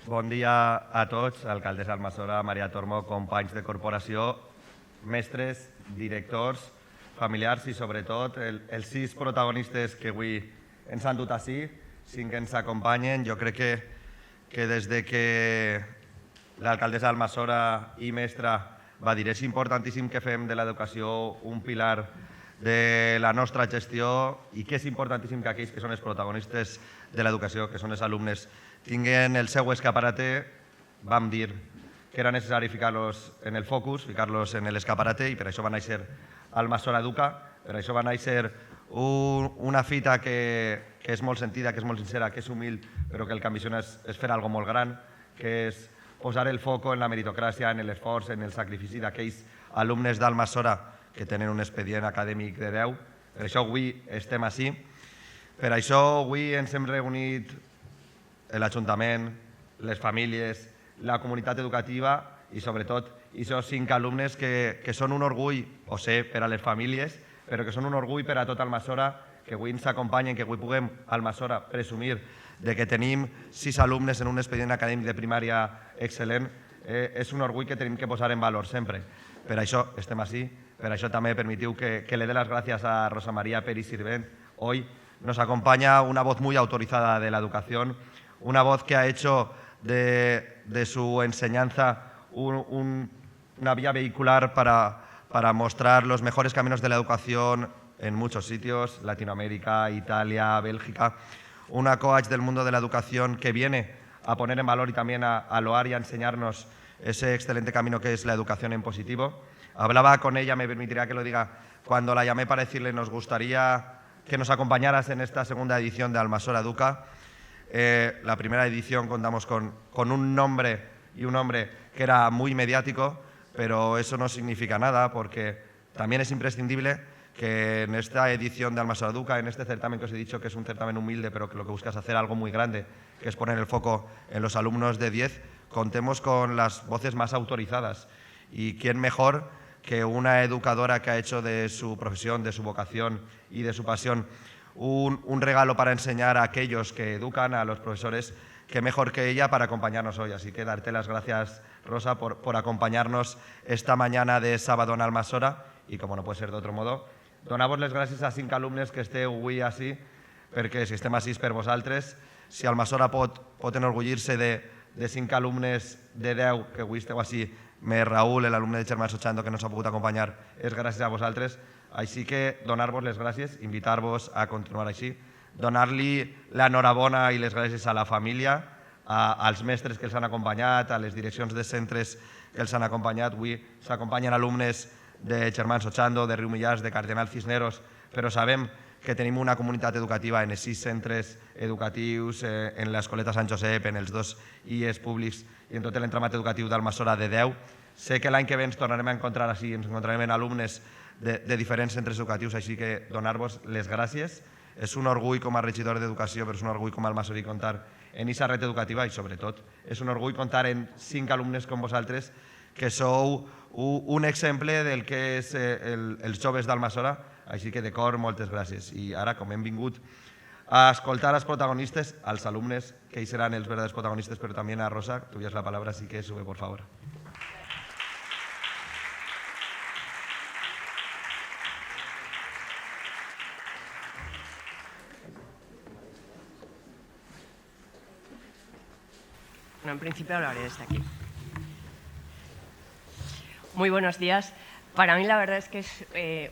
Bon dia a tots, alcaldessa Almassora, Maria Tormó, companys de corporació, mestres, directors, familiars i, sobretot, els 6 protagonistes que avui ens han dut ací, 5 que ens acompanyen. Jo crec que des de que l'alcaldessa Almassora i mestra va dir és importantíssim que fem de l'educació un pilar de la nostra gestió i que és importantíssim que aquells que són els protagonistes de l'educació, que són els alumnes, tinguin el seu escaparate, vam dir que era necessari ficar-los en el focus, ficar-los en l'escaparate, i per això va néixer Almassora Educa, per això va néixer una fita que és molt sentida, que és molt sincera, que és humil, però que el que ambiciona és fer alguna cosa molt gran, que és posar el foco en la meritocràcia, en l'esforç, en el sacrifici d'aquells alumnes d'Almassora que tenen un expedient acadèmic de 10. Per això avui estem ací. Per això avui ens hem reunit l'Ajuntament, les famílies, la comunitat educativa i, sobretot, aquests 5 alumnes que són un orgull, ho sé, per a les famílies, però que són un orgull per a tot Almassora, que avui ens acompanyen, que avui puguem, Almassora, presumir de que tenim 6 alumnes en un expedient acadèmic de primària excel·lent. És un orgull que tenim que posar en valor sempre. Per això estem ací, per això també permitiu que le dé las gracias a Rosa María Peri Sirvent. Hoy nos acompaña una voz muy autorizada de la educación, una voz que ha hecho de su enseñanza una vía vehicular para mostrar los mejores caminos de la educación en muchos sitios, Latinoamérica, Italia, Bélgica. Una coach del mundo de la educación que viene a poner en valor y también a loar y a enseñarnos ese excelente camino que es la educación en positivo. Hablaba con ella, me permitirá que lo diga, cuando la llamé para decirle nos gustaría que nos acompañaras en esta segunda edición de Almassora Educa. La primera edición contamos con un nombre y un hombre que era muy mediático, pero eso no significa nada porque también es imprescindible que en esta edición de Almassora Educa, en este certamen que os he dicho que es un certamen humilde, pero que lo que busca es hacer algo muy grande, que es poner el foco en los alumnos de 10, contemos con las voces más autorizadas. ¿Y quién mejor que una educadora que ha hecho de su profesión, de su vocación y de su pasión un regalo para enseñar a aquellos que educan, a los profesores, que mejor que ella para acompañarnos hoy? Así que darte las gracias, Rosa, por acompañarnos esta mañana de sábado en Almassora i, com no pot ser d'altre modo, donar-vos les gràcies a 5 alumnes que esteu avui ací, perquè si estem ací per vosaltres, si Almassora pot enorgullir-se de 5 alumnes de 10 que avui esteu ací, més Raül, l'alumne de Germans Ochando, que no s'ha pogut acompanyar, és gràcies a vosaltres. Així que donar-vos les gràcies, invitar-vos a continuar així, donar-li l'enhorabona i les gràcies a la família, als mestres que els han acompanyat, a les direccions de centres que els han acompanyat. Avui s'acompanyen alumnes de Germans Ochando, de Riu Millars, de Cardenal Cisneros, però sabem que tenim una comunitat educativa en els 6 centres educatius, en l'Escoleta Sant Josep, en els 2 IES públics i en tot l'entramat educatiu d'Almassora de 10. Sé que l'any que ve ens tornarem a encontrar així, ens encontrarem en alumnes de diferents centres educatius, així que donar-vos les gràcies. És un orgull com a regidor d'Educació, però és un orgull com a almassorí comptar en aquesta red educativa i, sobretot, és un orgull comptar en 5 alumnes com vosaltres que sou un exemple del que és els joves d'Almassora. Així que, de cor, moltes gràcies. I ara, com hem vingut a escoltar els protagonistes, als alumnes, que ells seran els verdaders protagonistes, però també a Rosa, tu ja la palabra, así que sube, por favor. Bueno, en principio hablaré desde aquí. Muy buenos días. Para mí la verdad es que es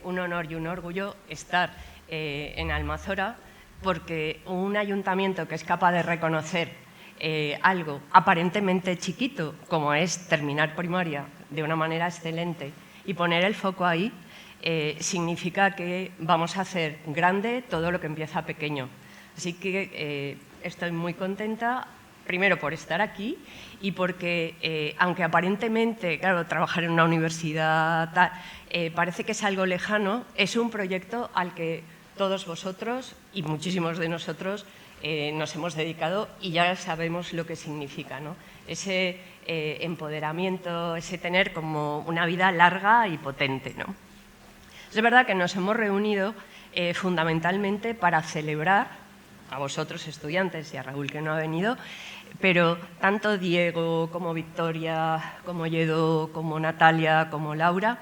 un honor y un orgullo estar en Almassora, porque un ayuntamiento que es capaz de reconocer algo aparentemente chiquito, como es terminar primaria de una manera excelente y poner el foco ahí, significa que vamos a hacer grande todo lo que empieza pequeño. Así que estoy muy contenta, primero por estar aquí y porque, aunque aparentemente, claro, trabajar en una universidad parece que es algo lejano, es un proyecto al que todos vosotros y muchísimos de nosotros nos hemos dedicado y ya sabemos lo que significa, ¿no? Ese empoderamiento, ese tener como una vida larga y potente, ¿no? Es verdad que nos hemos reunido fundamentalmente para celebrar a vosotros estudiantes y a Raúl que no ha venido, pero tanto Diego como Victoria, como Lledó, como Natalia, como Laura,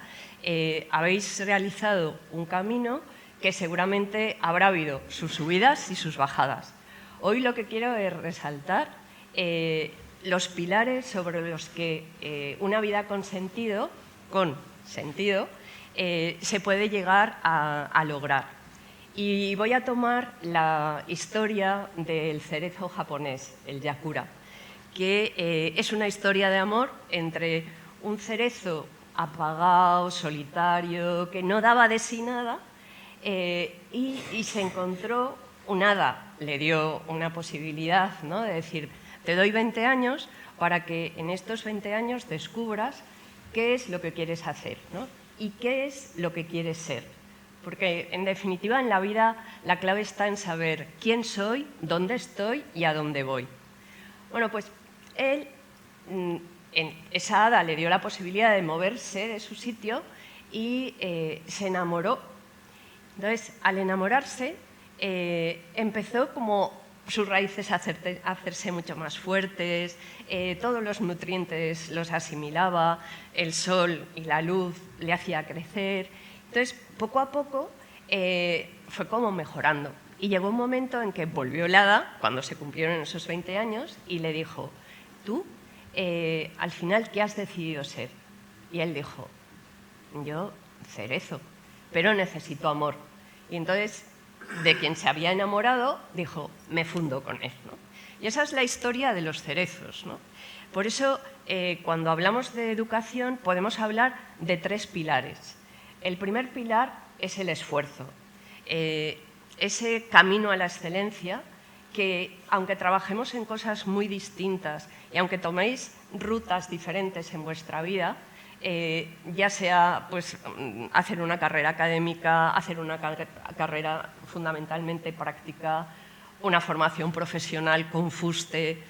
habéis realizado un camino que seguramente habrá habido sus subidas y sus bajadas. Hoy lo que quiero es resaltar los pilares sobre los que una vida con sentido se puede llegar a lograr. Y voy a tomar la historia del cerezo japonés, el Yakura, que es una historia de amor entre un cerezo apagado, solitario, que no daba de sí nada, y se encontró un hada, le dio una posibilidad, ¿no?, de decir, te doy 20 años para que en estos 20 años descubras qué es lo que quieres hacer, ¿no?, y qué es lo que quieres ser. Porque, en definitiva, en la vida la clave está en saber quién soy, dónde estoy y a dónde voy. Bueno, pues él, esa hada le dio la posibilidad de moverse de su sitio y se enamoró. Entonces, al enamorarse, empezó como sus raíces a hacerse mucho más fuertes, todos los nutrientes los asimilaba, el sol y la luz le hacía crecer. Entonces, poco a poco fue como mejorando. Y llegó un momento en que volvió el hada, cuando se cumplieron esos 20 años, y le dijo, tú, al final, ¿qué has decidido ser? Y él dijo, yo, cerezo, pero necesito amor. Y entonces, de quien se había enamorado, dijo, me fundo con él, ¿no? Y esa es la historia de los cerezos, ¿no? Por eso, cuando hablamos de educación, podemos hablar de 3 pilares. El primer pilar es el esfuerzo, ese camino a la excelencia que, aunque trabajemos en cosas muy distintas y aunque toméis rutas diferentes en vuestra vida, ya sea pues, hacer una carrera académica, hacer una carrera fundamentalmente práctica, una formación profesional con fuste,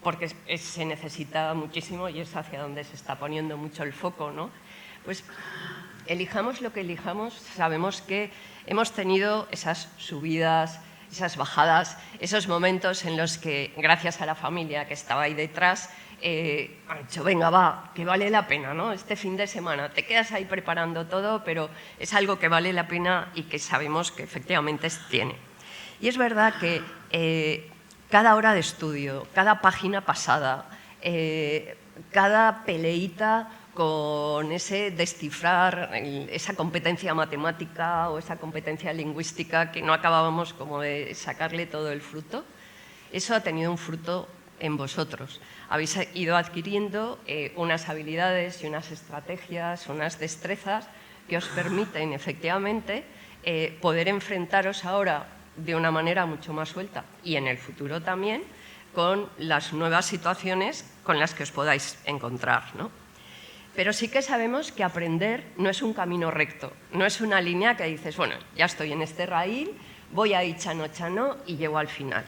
porque se necesita muchísimo y es hacia donde se está poniendo mucho el foco, ¿no? Pues elijamos lo que elijamos, sabemos que hemos tenido esas subidas, esas bajadas, esos momentos en los que, gracias a la familia que estaba ahí detrás, han dicho, venga, va, que vale la pena, ¿no? Este fin de semana te quedas ahí preparando todo, pero es algo que vale la pena y que sabemos que efectivamente tiene. Y es verdad que cada hora de estudio, cada página pasada, cada peleita con ese descifrar, esa competencia matemática o esa competencia lingüística que no acabábamos como de sacarle todo el fruto, eso ha tenido un fruto en vosotros. Habéis ido adquiriendo unas habilidades y unas estrategias, unas destrezas que os permiten efectivamente poder enfrentaros ahora de una manera mucho más suelta y en el futuro también con las nuevas situaciones con las que os podáis encontrar, ¿no? Pero sí que sabemos que aprender no es un camino recto, no es una línea que dices, bueno, ya estoy en este raíl, voy ahí chano y llego al final,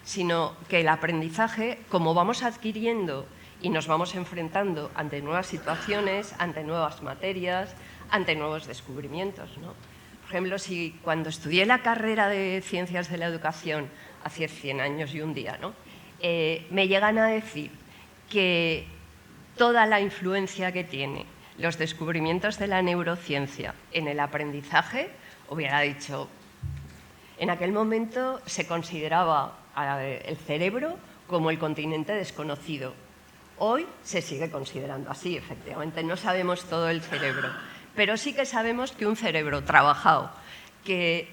sino que el aprendizaje, como vamos adquiriendo y nos vamos enfrentando ante nuevas situaciones, ante nuevas materias, ante nuevos descubrimientos, ¿no? Por ejemplo, si cuando estudié la carrera de Ciencias de la Educación hace 100 años y un día, ¿no? Me llegan a decir que toda la influencia que tiene los descubrimientos de la neurociencia en el aprendizaje, hubiera dicho, en aquel momento se consideraba el cerebro como el continente desconocido. Hoy se sigue considerando así, efectivamente, no sabemos todo el cerebro, pero sí que sabemos que un cerebro trabajado, que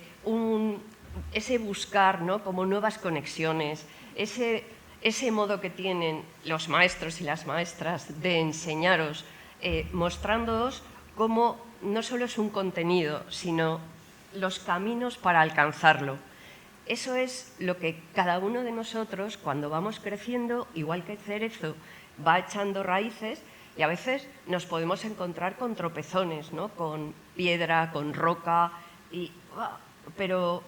ese buscar, ¿no?, como nuevas conexiones, ese modo que tienen los maestros y las maestras de enseñaros, mostrándoos cómo no solo es un contenido, sino los caminos para alcanzarlo. Eso es lo que cada uno de nosotros, cuando vamos creciendo, igual que el cerezo, va echando raíces y a veces nos podemos encontrar con tropezones, ¿no?, con piedra, con roca, pero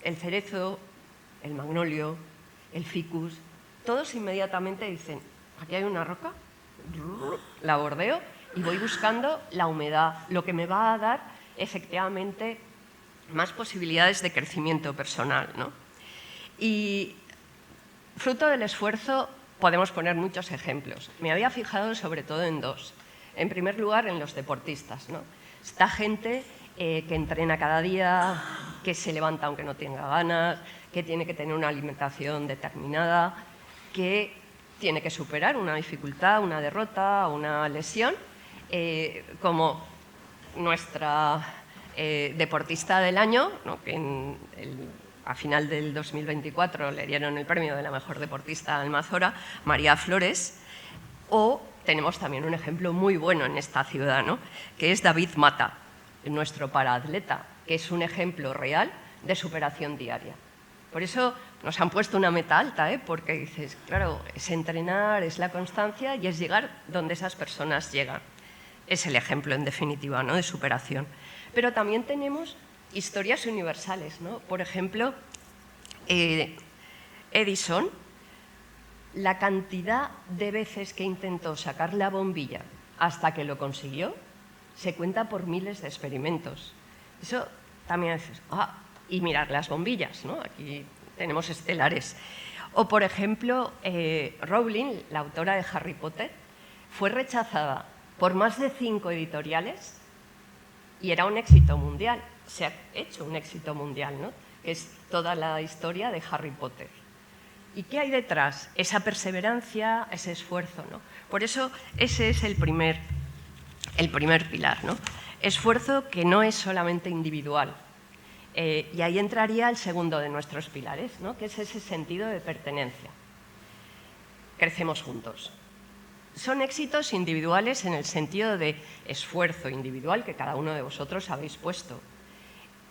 el cerezo, el magnolio, el ficus, todos inmediatamente dicen, aquí hay una roca, la bordeo y voy buscando la humedad, lo que me va a dar efectivamente más posibilidades de crecimiento personal, ¿no? Y fruto del esfuerzo podemos poner muchos ejemplos. Me había fijado sobre todo en dos. En primer lugar, en los deportistas, ¿no? Esta gente que entrena cada día, que se levanta aunque no tenga ganas, que tiene que tener una alimentación determinada, que tiene que superar una dificultad, una derrota, una lesión, como nuestra deportista del año, ¿no? Que a final del 2024 le dieron el premio de la mejor deportista de Almazora, María Flores, o tenemos también un ejemplo muy bueno en esta ciudad, ¿no? Que es David Mata, nuestro paraatleta, que es un ejemplo real de superación diaria. Por eso nos han puesto una meta alta, porque dices, claro, es entrenar, es la constancia y es llegar donde esas personas llegan. Es el ejemplo, en definitiva, ¿no? De superación. Pero también tenemos historias universales, ¿no? Por ejemplo, Edison, la cantidad de veces que intentó sacar la bombilla hasta que lo consiguió, se cuenta por miles de experimentos. Eso también dices, y mirar las bombillas, ¿no? Aquí tenemos estelares. O, por ejemplo, Rowling, la autora de Harry Potter, fue rechazada por más de 5 editoriales y era un éxito mundial. Se ha hecho un éxito mundial, ¿no? Que es toda la historia de Harry Potter. ¿Y qué hay detrás? Esa perseverancia, ese esfuerzo, ¿no? Por eso ese es el primer pilar, ¿no? Esfuerzo que no es solamente individual. Y ahí entraría el segundo de nuestros pilares, ¿no? Que es ese sentido de pertenencia. Crecemos juntos. Son éxitos individuales en el sentido de esfuerzo individual que cada uno de vosotros habéis puesto.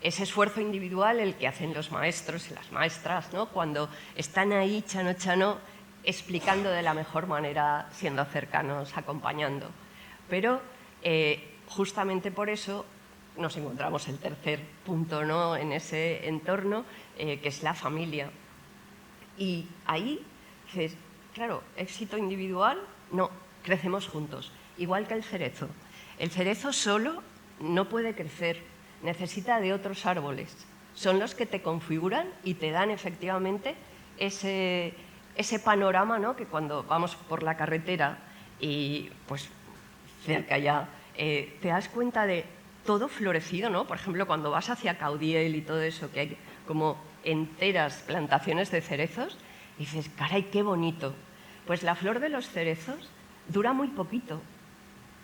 Ese esfuerzo individual el que hacen los maestros y las maestras, ¿no? Cuando están ahí, chano, explicando de la mejor manera, siendo cercanos, acompañando. Pero justamente por eso nos encontramos el tercer punto, ¿no? En ese entorno, que es la familia. Y ahí, claro, éxito individual, no, crecemos juntos. Igual que el cerezo. El cerezo solo no puede crecer, necesita de otros árboles. Son los que te configuran y te dan efectivamente ese panorama, ¿no? Que cuando vamos por la carretera y pues cerca ya, te das cuenta de todo florecido, ¿no? Por ejemplo, cuando vas hacia Caudiel y todo eso, que hay como enteras plantaciones de cerezos, dices, caray, qué bonito. Pues la flor de los cerezos dura muy poquito,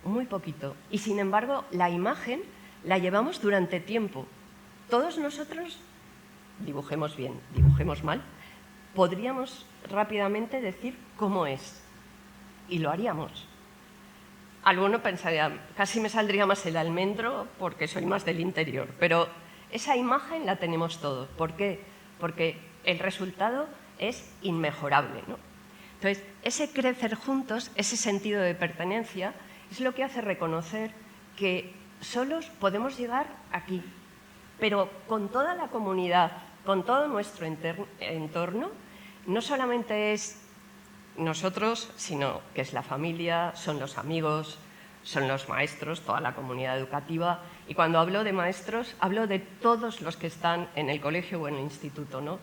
muy poquito. Y sin embargo, la imagen la llevamos durante tiempo. Todos nosotros, dibujemos bien, dibujemos mal, podríamos rápidamente decir cómo es. Y lo haríamos. Alguno pensaría, casi me saldría más el almendro porque soy más del interior. Pero esa imagen la tenemos todos. ¿Por qué? Porque el resultado es inmejorable, ¿no? Entonces, ese crecer juntos, ese sentido de pertenencia, es lo que hace reconocer que solos podemos llegar aquí, pero con toda la comunidad, con todo nuestro entorno, no solamente es nosotros, sino que es la familia, son los amigos, son los maestros, toda la comunidad educativa. Y cuando hablo de maestros, hablo de todos los que están en el colegio o en el instituto, ¿no?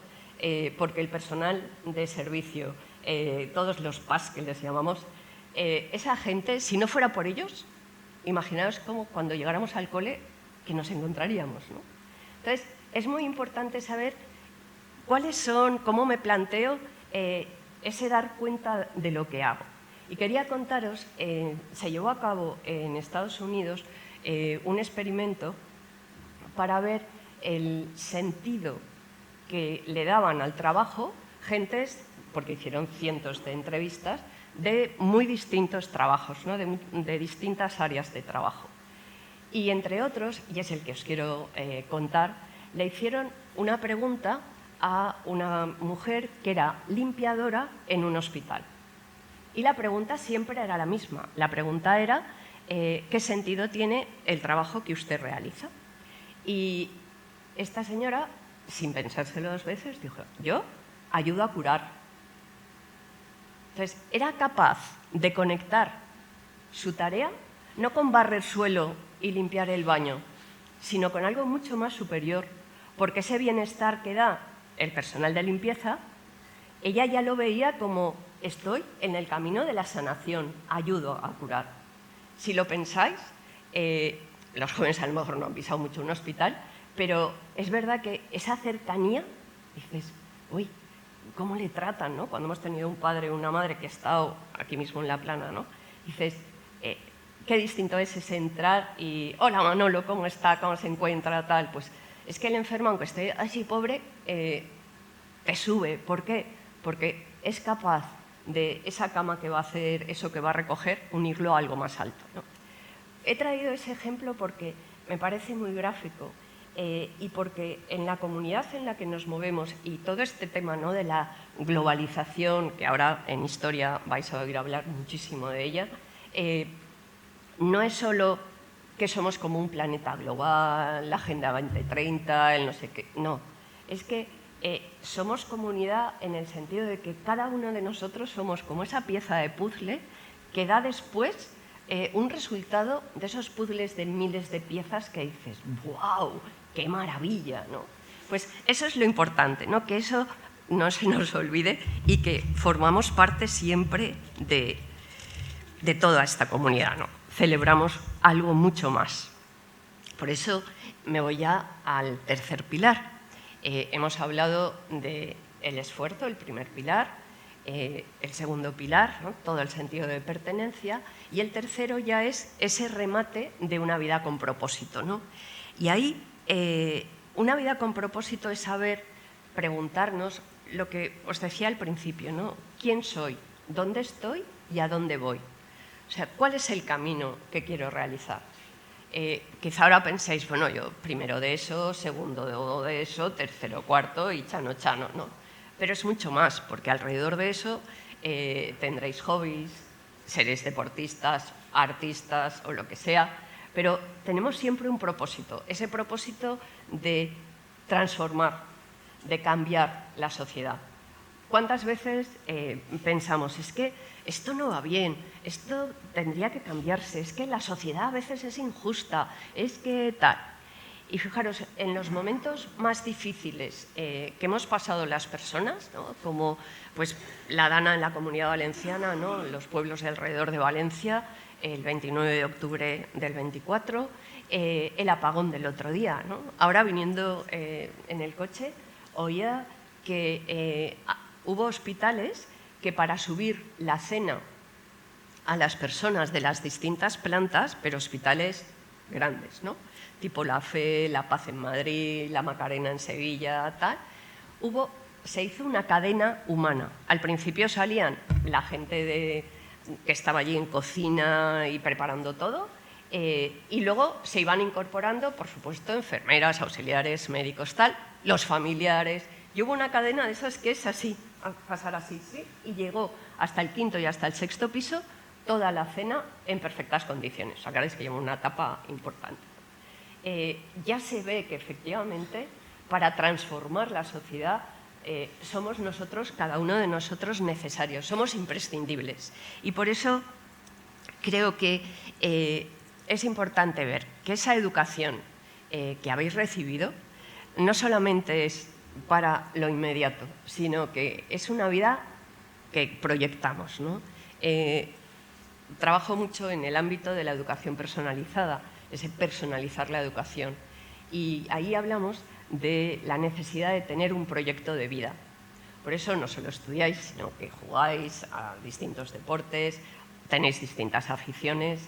Porque el personal de servicio, todos los PAS que les llamamos, esa gente, si no fuera por ellos, imaginaos cómo cuando llegáramos al cole que nos encontraríamos, ¿no? Entonces, es muy importante saber cuáles son, cómo me planteo ese dar cuenta de lo que hago. Y quería contaros, se llevó a cabo en Estados Unidos un experimento para ver el sentido que le daban al trabajo gentes, porque hicieron cientos de entrevistas, de muy distintos trabajos, ¿no? de distintas áreas de trabajo. Y entre otros, y es el que os quiero contar, le hicieron una pregunta a una mujer que era limpiadora en un hospital. Y la pregunta siempre era la misma. La pregunta era, ¿qué sentido tiene el trabajo que usted realiza? Y esta señora, sin pensárselo 2 veces, dijo, yo ayudo a curar. Entonces, era capaz de conectar su tarea no con barrer suelo y limpiar el baño, sino con algo mucho más superior, porque ese bienestar que da el personal de limpieza, ella ya lo veía como estoy en el camino de la sanación, ayudo a curar. Si lo pensáis, los jóvenes a lo mejor no han pisado mucho un hospital, pero es verdad que esa cercanía, dices, uy, ¿cómo le tratan, ¿no? Cuando hemos tenido un padre o una madre que ha estado aquí mismo en La Plana, ¿no? Dices, qué distinto es ese entrar y, hola Manolo, ¿cómo está? ¿Cómo se encuentra? Tal. Pues es que el enfermo, aunque esté así pobre, te sube. ¿Por qué? Porque es capaz de esa cama que va a hacer, eso que va a recoger, unirlo a algo más alto, ¿no? He traído ese ejemplo porque me parece muy gráfico y porque en la comunidad en la que nos movemos y todo este tema, ¿no?, de la globalización, que ahora en historia vais a oír hablar muchísimo de ella, no es solo que somos como un planeta global, la Agenda 2030, el no sé qué, no. Es que somos comunidad en el sentido de que cada uno de nosotros somos como esa pieza de puzzle que da después un resultado de esos puzzles de miles de piezas que dices, ¡wow! ¡Qué maravilla! ¿No? Pues eso es lo importante, ¿no? Que eso no se nos olvide y que formamos parte siempre de toda esta comunidad, ¿no? Celebramos algo mucho más. Por eso me voy ya al tercer pilar. Hemos hablado del esfuerzo, el primer pilar, el segundo pilar, ¿no?, todo el sentido de pertenencia, y el tercero ya es ese remate de una vida con propósito, ¿no? Y ahí una vida con propósito es saber preguntarnos lo que os decía al principio, ¿no? ¿Quién soy? ¿Dónde estoy? ¿Y a dónde voy? O sea, ¿cuál es el camino que quiero realizar? Quizá ahora penséis, bueno, yo primero de eso, segundo de eso, tercero, cuarto y chano, ¿no? Pero es mucho más, porque alrededor de eso tendréis hobbies, seréis deportistas, artistas o lo que sea, pero tenemos siempre un propósito, ese propósito de transformar, de cambiar la sociedad. ¿Cuántas veces pensamos, es que esto no va bien, esto tendría que cambiarse, es que la sociedad a veces es injusta, es que tal? Y fijaros, en los momentos más difíciles que hemos pasado las personas, ¿no?, como pues, la Dana en la Comunidad Valenciana, ¿no?, los pueblos de alrededor de Valencia, el 29 de octubre del 24, el apagón del otro día, ¿no? Ahora viniendo en el coche oía que hubo hospitales que para subir la cena a las personas de las distintas plantas, pero hospitales grandes, ¿no?, tipo La Fe, La Paz en Madrid, La Macarena en Sevilla, tal, se hizo una cadena humana. Al principio salían la gente que estaba allí en cocina y preparando todo, y luego se iban incorporando, por supuesto, enfermeras, auxiliares, médicos, tal, los familiares, y hubo una cadena de esas que es así, a pasar así, ¿sí? Y llegó hasta el quinto y hasta el sexto piso toda la cena en perfectas condiciones. O sea, que lleva una etapa importante. Ya se ve que efectivamente para transformar la sociedad somos nosotros, cada uno de nosotros, necesarios, somos imprescindibles. Y por eso creo que es importante ver que esa educación que habéis recibido no solamente es para lo inmediato, sino que es una vida que proyectamos, ¿no? Trabajo mucho en el ámbito de la educación personalizada, ese personalizar la educación. Y ahí hablamos de la necesidad de tener un proyecto de vida. Por eso no solo estudiáis, sino que jugáis a distintos deportes, tenéis distintas aficiones,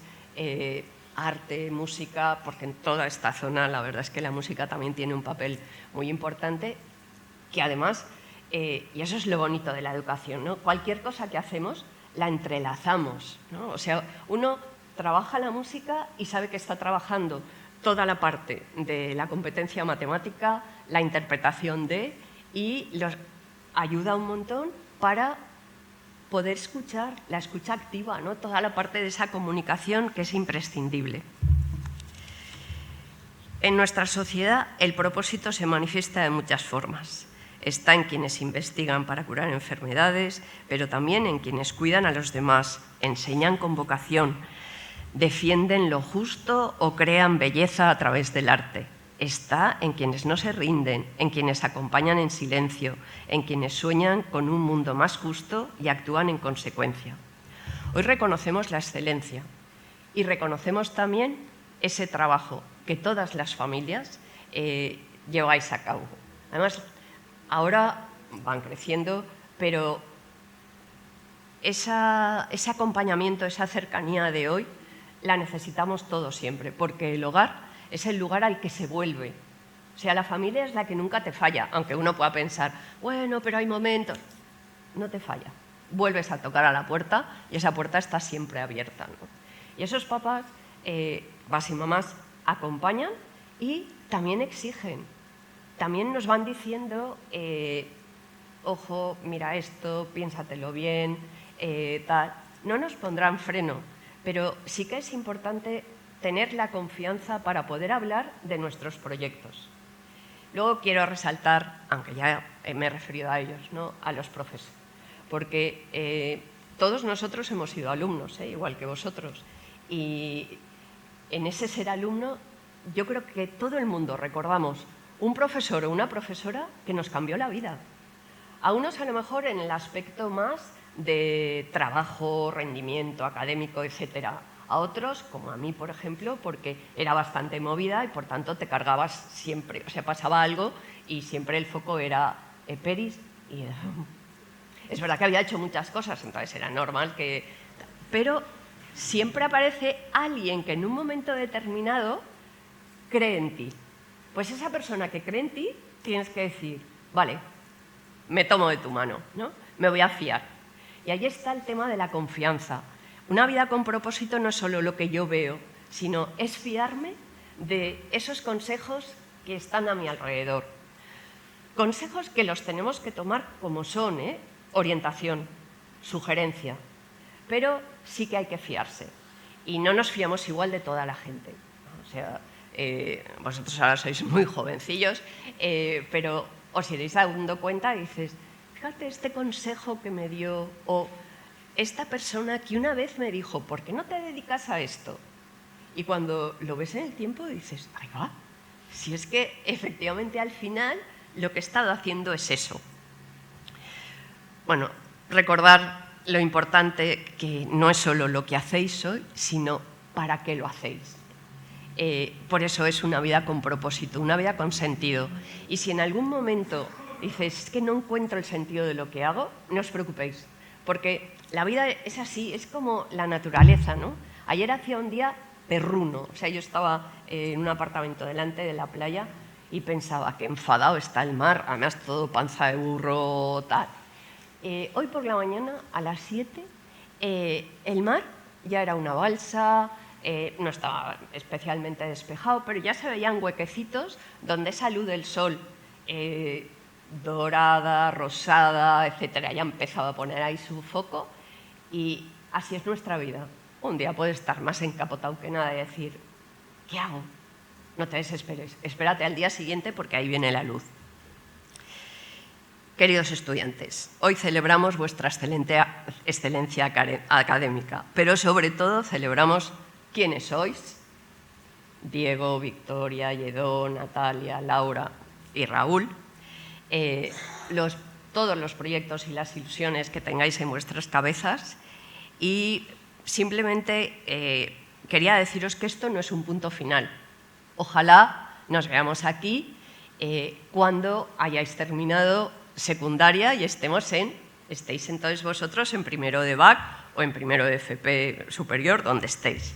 arte, música, porque en toda esta zona la verdad es que la música también tiene un papel muy importante, que además, y eso es lo bonito de la educación, ¿no?, cualquier cosa que hacemos la entrelazamos, ¿no? O sea, uno trabaja la música y sabe que está trabajando toda la parte de la competencia matemática, la interpretación y los ayuda un montón para poder escuchar, la escucha activa, ¿no?, toda la parte de esa comunicación que es imprescindible. En nuestra sociedad el propósito se manifiesta de muchas formas. Está en quienes investigan para curar enfermedades, pero también en quienes cuidan a los demás, enseñan con vocación, defienden lo justo o crean belleza a través del arte. está en quienes no se rinden, en quienes acompañan en silencio, en quienes sueñan con un mundo más justo y actúan en consecuencia. Hoy reconocemos la excelencia y reconocemos también ese trabajo que todas las familias lleváis a cabo. Además, ahora van creciendo, pero ese acompañamiento, esa cercanía de hoy, la necesitamos todos siempre, porque el hogar es el lugar al que se vuelve. O sea, la familia es la que nunca te falla, aunque uno pueda pensar, bueno, pero hay momentos. No te falla. Vuelves a tocar a la puerta y esa puerta está siempre abierta, ¿no? Y esos papás, papás y mamás, acompañan y también exigen. También nos van diciendo, ojo, mira esto, piénsatelo bien, tal. No nos pondrán freno, pero sí que es importante tener la confianza para poder hablar de nuestros proyectos. Luego quiero resaltar, aunque ya me he referido a ellos, ¿no?, a los profesores, porque todos nosotros hemos sido alumnos, igual que vosotros, y en ese ser alumno yo creo que todo el mundo recordamos un profesor o una profesora que nos cambió la vida. A unos a lo mejor en el aspecto más de trabajo, rendimiento académico, etcétera. A otros, como a mí, por ejemplo, porque era bastante movida y por tanto te cargabas siempre. O sea, pasaba algo y siempre el foco era Peris. Y es verdad que había hecho muchas cosas, entonces era normal que... Pero siempre aparece alguien que en un momento determinado cree en ti. Pues esa persona que cree en ti, tienes que decir, vale, me tomo de tu mano, ¿no? Me voy a fiar. Y ahí está el tema de la confianza. Una vida con propósito no es solo lo que yo veo, sino es fiarme de esos consejos que están a mi alrededor. Consejos que los tenemos que tomar como son, orientación, sugerencia, pero sí que hay que fiarse. Y no nos fiamos igual de toda la gente. O sea, vosotros ahora sois muy jovencillos, pero os iréis dando cuenta y dices, fíjate este consejo que me dio, o esta persona que una vez me dijo, ¿por qué no te dedicas a esto? Y cuando lo ves en el tiempo dices, ¡ay, va! Si es que efectivamente al final lo que he estado haciendo es eso. Bueno, recordar lo importante que no es solo lo que hacéis hoy, sino para qué lo hacéis. Por eso es una vida con propósito, una vida con sentido. Y si en algún momento dices, es que no encuentro el sentido de lo que hago, no os preocupéis, porque la vida es así, es como la naturaleza, ¿no? Ayer hacía un día perruno, o sea, yo estaba en un apartamento delante de la playa y pensaba, qué enfadado está el mar, además todo panza de burro, tal. Hoy por la mañana, a las 7, el mar ya era una balsa, no estaba especialmente despejado, pero ya se veían huequecitos donde esa luz del sol dorada, rosada, etcétera, ya empezaba a poner ahí su foco, y así es nuestra vida. Un día puedes estar más encapotado que nada y decir, ¿qué hago? No te desesperes, espérate al día siguiente porque ahí viene la luz. Queridos estudiantes, hoy celebramos vuestra excelencia académica, pero sobre todo celebramos quiénes sois, Diego, Victoria, Lledó, Natalia, Laura y Raúl, todos los proyectos y las ilusiones que tengáis en vuestras cabezas, y simplemente quería deciros que esto no es un punto final. Ojalá nos veamos aquí cuando hayáis terminado secundaria y estéis entonces vosotros en primero de BAC o en primero de FP superior, donde estéis.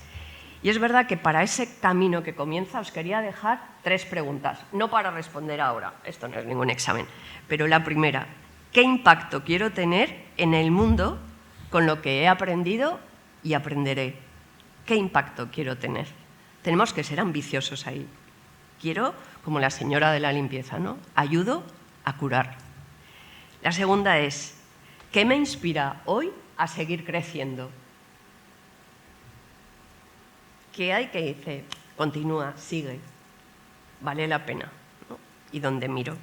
Y es verdad que para ese camino que comienza os quería dejar 3 preguntas, no para responder ahora, esto no es ningún examen, pero la primera, ¿qué impacto quiero tener en el mundo con lo que he aprendido y aprenderé? ¿Qué impacto quiero tener? Tenemos que ser ambiciosos ahí. Quiero, como la señora de la limpieza, ¿no? Ayudo a curar. La segunda es, ¿qué me inspira hoy a seguir creciendo? ¿Qué hay que dice? Continúa, sigue, vale la pena, ¿no? ¿Y dónde miro?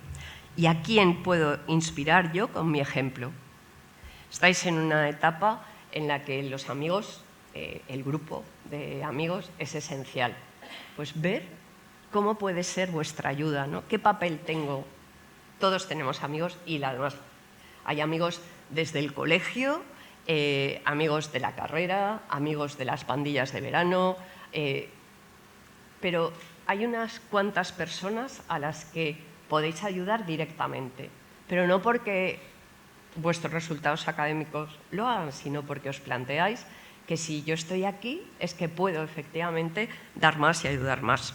¿Y a quién puedo inspirar yo con mi ejemplo? Estáis en una etapa en la que los amigos, el grupo de amigos es esencial. Pues ver ¿cómo puede ser vuestra ayuda, ¿no? ¿Qué papel tengo? Todos tenemos amigos y además hay amigos desde el colegio, amigos de la carrera, amigos de las pandillas de verano, pero hay unas cuantas personas a las que podéis ayudar directamente, pero no porque vuestros resultados académicos lo hagan, sino porque os planteáis que si yo estoy aquí es que puedo efectivamente dar más y ayudar más.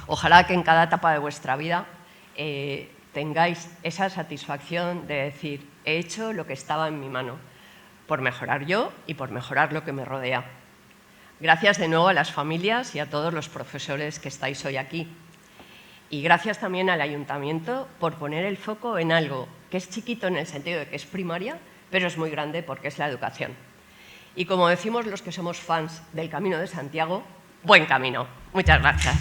Ojalá que en cada etapa de vuestra vida tengáis esa satisfacción de decir, he hecho lo que estaba en mi mano, por mejorar yo y por mejorar lo que me rodea. Gracias de nuevo a las familias y a todos los profesores que estáis hoy aquí. Y gracias también al Ayuntamiento por poner el foco en algo que es chiquito en el sentido de que es primaria, pero es muy grande porque es la educación. Y como decimos los que somos fans del Camino de Santiago, buen camino. Muchas gracias.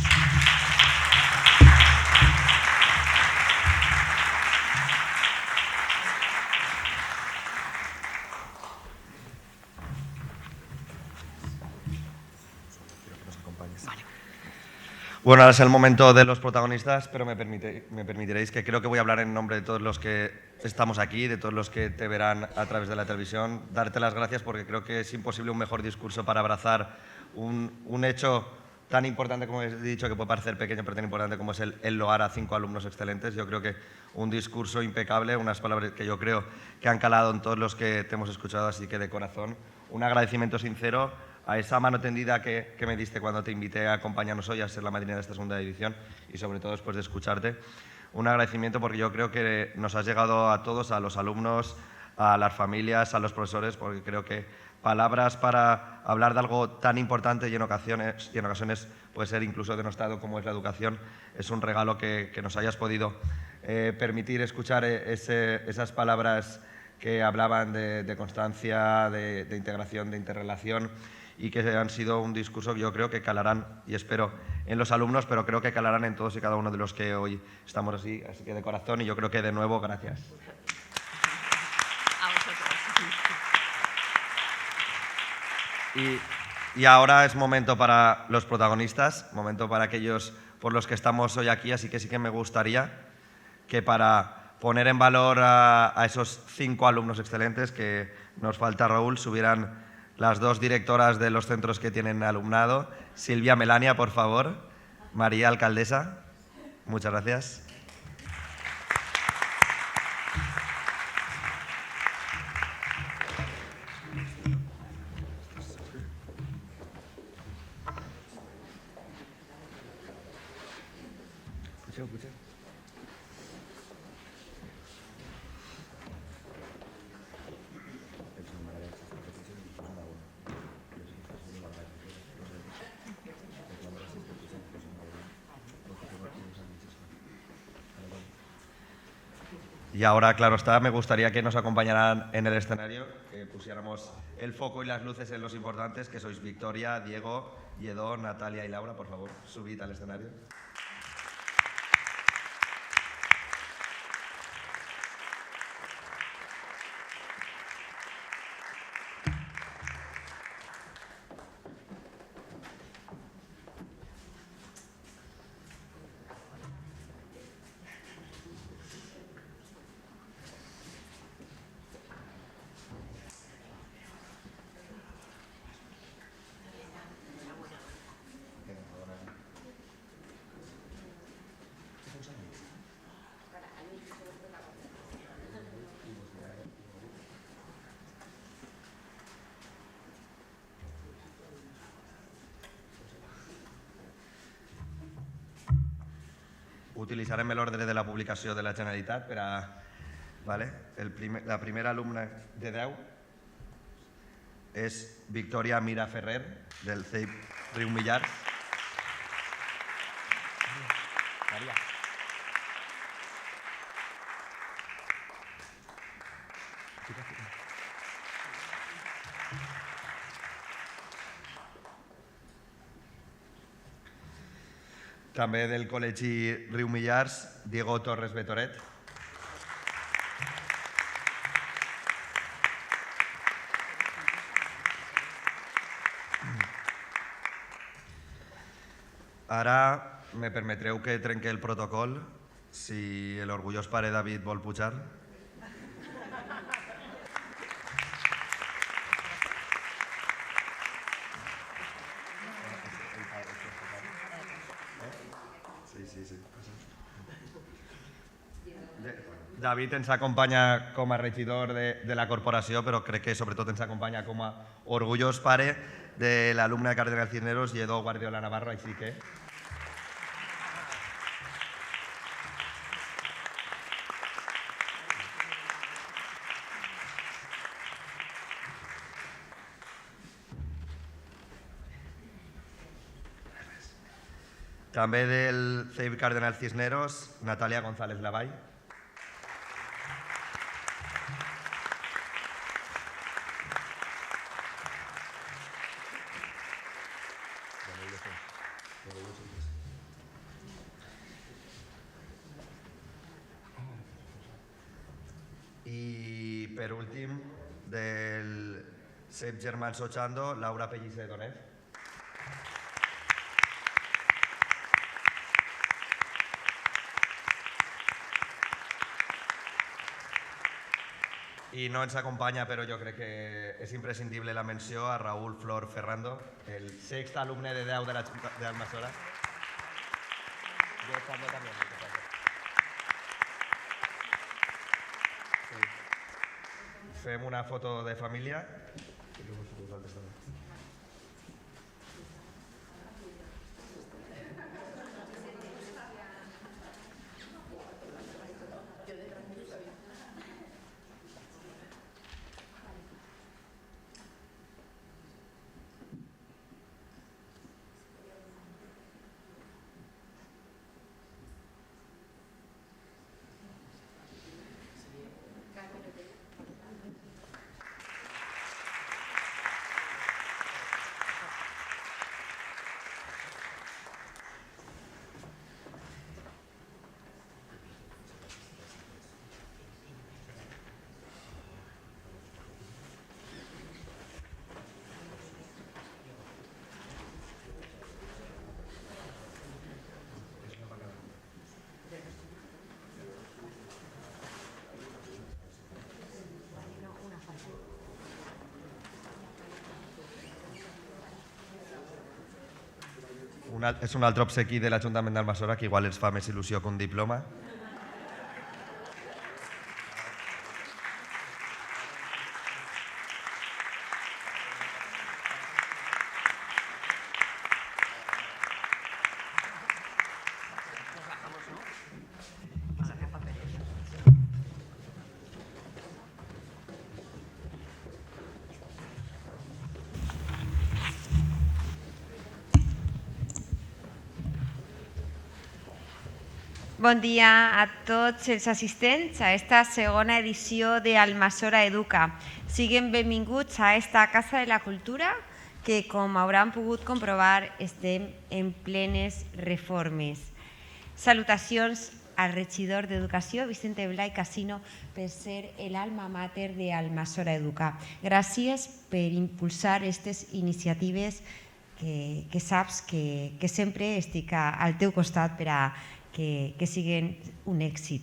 Bueno, ahora es el momento de los protagonistas, pero me permitiréis que creo que voy a hablar en nombre de todos los que estamos aquí, de todos los que te verán a través de la televisión. Darte las gracias porque creo que es imposible un mejor discurso para abrazar un hecho tan importante, como he dicho, que puede parecer pequeño, pero tan importante como es el loar a 5 alumnos excelentes. Yo creo que un discurso impecable, unas palabras que yo creo que han calado en todos los que te hemos escuchado, así que de corazón, un agradecimiento sincero a esa mano tendida que me diste cuando te invité a acompañarnos hoy a ser la madrina de esta segunda edición y sobre todo después de escucharte. Un agradecimiento porque yo creo que nos has llegado a todos, a los alumnos, a las familias, a los profesores, porque creo que palabras para hablar de algo tan importante y en ocasiones puede ser incluso denostado como es la educación, es un regalo que nos hayas podido permitir escuchar esas palabras que hablaban de constancia, de integración, de interrelación, y que han sido un discurso que yo creo que calarán, y espero, en los alumnos, pero creo que calarán en todos y cada uno de los que hoy estamos así que de corazón, y yo creo que de nuevo, gracias. A vosotros. Y ahora es momento para los protagonistas, momento para aquellos por los que estamos hoy aquí, así que sí que me gustaría que para poner en valor a esos 5 alumnos excelentes, que nos falta Raúl, subieran las 2 directoras de los centros que tienen alumnado. Silvia, Melania, por favor. María, alcaldesa. Muchas gracias. Y ahora, claro está, me gustaría que nos acompañaran en el escenario, que pusiéramos el foco y las luces en los importantes, que sois Victoria, Diego, Lledó, Natalia y Laura. Por favor, subid al escenario. Utilitzarem l'ordre de la publicació de la Generalitat per a... Vale? La primera alumna de 10 és Victòria Mira Ferrer, del CEIP Riu Millars. Maria. També del Col·legi Riu Millars, Diego Torres Betoret. Ara me permetreu que trenqui el protocol si l'orgullós pare David vol pujar. Sí. David ens acompanya com a regidor de la corporació, però crec que sobretot ens acompanya com a orgullós pare de l'alumne de Cardenal Cisneros, Lledó Guardiola Navarro, així que... També del CEIP Cardenal Cisneros, Natàlia González Lavall. I per últim, del CEIP Germans Ochando, Laura Pellicer Donés. I no ens acompanya, però jo crec que és imprescindible la menció a Raúl Flor Ferrando, el sext alumne de 10 de Almassora. Jo també. Fem una foto de família. És un altre obsequi de l'Ajuntament d'Almassora que igual ens fa més il·lusió que un diploma. Bon dia a tots els assistents a esta segona edició de Almassora Educa. Siguin benvinguts a esta Casa de la Cultura que, com hauran pogut comprovar, estem en plenes reformes. Salutacions al regidor d'Educació, Vicente Blai Casino, per ser l'alma mater d'Almassora Educa. Gràcies per impulsar aquestes iniciatives que saps que sempre estic al teu costat per a que siguin un èxit.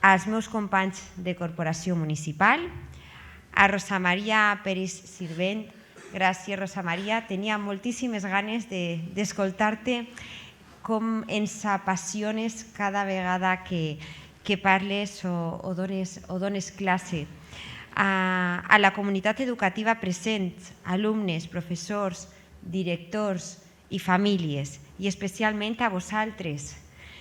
Als meus companys de corporació municipal, a Rosa Maria Peris Sirvent, gràcies Rosa Maria, tenia moltíssimes ganes d'escoltar-te com ens apassiones cada vegada que parles o dones classe. A la comunitat educativa present, alumnes, professors, directors i famílies, i especialment a vosaltres,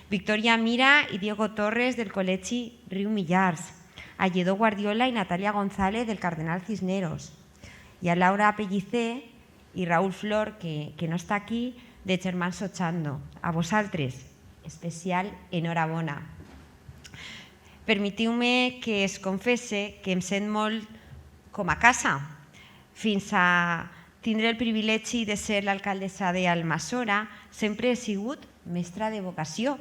Victoria Mira i Diego Torres del Col·legi Riu Millars, a Lledó Guardiola i Natàlia González del Cardenal Cisneros, i a Laura Pellicer i Raúl Flor, que no està aquí, de Germans Ochando. A vosaltres, especial enhorabona. Permetiu-me que es confesse que em sent molt com a casa. Fins a tindre el privilegi de ser l'alcaldessa d'Almassora, sempre he sigut mestra de vocació,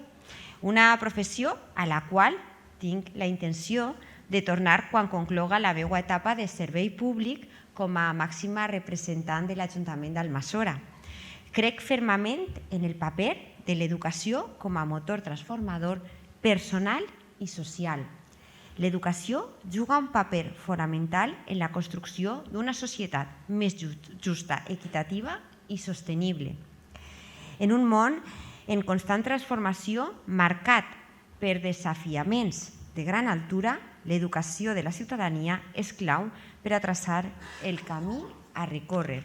una professió a la qual tinc la intenció de tornar quan concloga la meva etapa de servei públic com a màxima representant de l'Ajuntament d'Almassora. Crec fermament en el paper de l'educació com a motor transformador personal i social. L'educació juga un paper fonamental en la construcció d'una societat més justa, equitativa i sostenible. En un món en constant transformació, marcat per desafiaments de gran altura, l'educació de la ciutadania és clau per a traçar el camí a recórrer.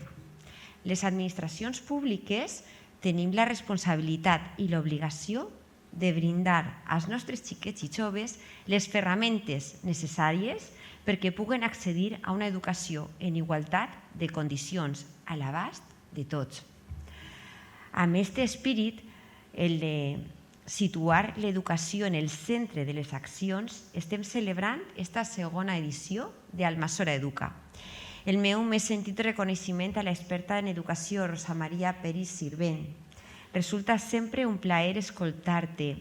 Les administracions públiques tenim la responsabilitat i l'obligació de brindar als nostres xiquets i joves les ferramentes necessàries perquè puguen accedir a una educació en igualtat de condicions a l'abast de tots. Amb aquest espírit, el de situar l'educació en el centre de les accions, estem celebrant esta segona edició d'Almassora Educa. El meu més sentit reconeixement a l'experta en educació, Rosa Maria Peris Sirvent. Resulta sempre un plaer escoltar-te,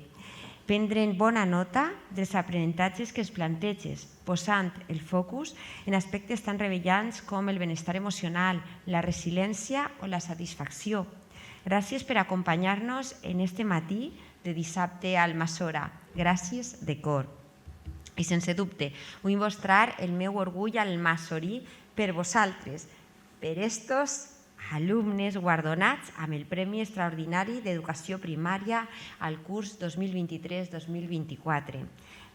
prendre en bona nota dels aprenentatges que es planteges, posant el focus en aspectes tan rellevants com el benestar emocional, la resiliència o la satisfacció. Gràcies per acompanyar-nos en este matí de dissabte a Almassora. Gràcies de cor. I sense dubte, vull mostrar el meu orgull almassorí per vosaltres, per estos alumnes guardonats amb el Premi Extraordinari d'Educació Primària al curs 2023-2024.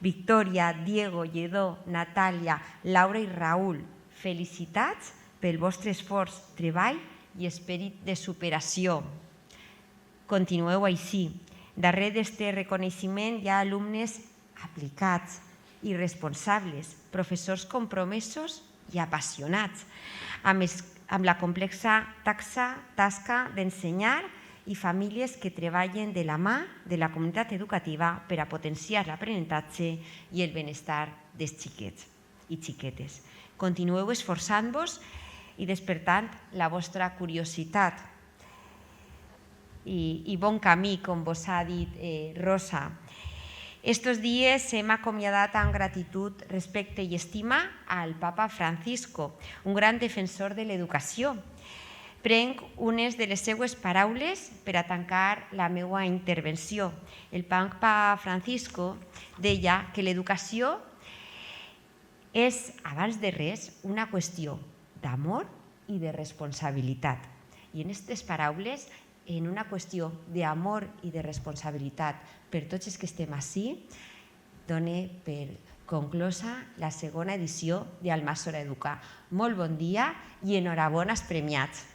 Victòria, Diego, Lledó, Natàlia, Laura i Raül, felicitats pel vostre esforç, treball i esperit de superació. Continueu així. Darrere d'aquest reconeixement hi ha alumnes aplicats i responsables, professors compromesos i apassionats, amb la complexa tasca d'ensenyar i famílies que treballen de la mà de la comunitat educativa per a potenciar l'aprenentatge i el benestar dels xiquets i xiquetes. Continueu esforçant-vos i despertant la vostra curiositat. I bon camí, com vos ha dit Rosa. Estos dies hem acomiadat amb gratitud, respecte i estima al Papa Francisco, un gran defensor de l'educació. Prenc unes de les seues paraules per a tancar la meva intervenció. El Papa Francisco deia que l'educació és, abans de res, una qüestió d'amor i de responsabilitat. I en aquestes paraules, en una qüestió d'amor i de responsabilitat per tots els que estem ací, done per conclosa la segona edició d'Almassora Educa. Molt bon dia i enhorabona als premiats.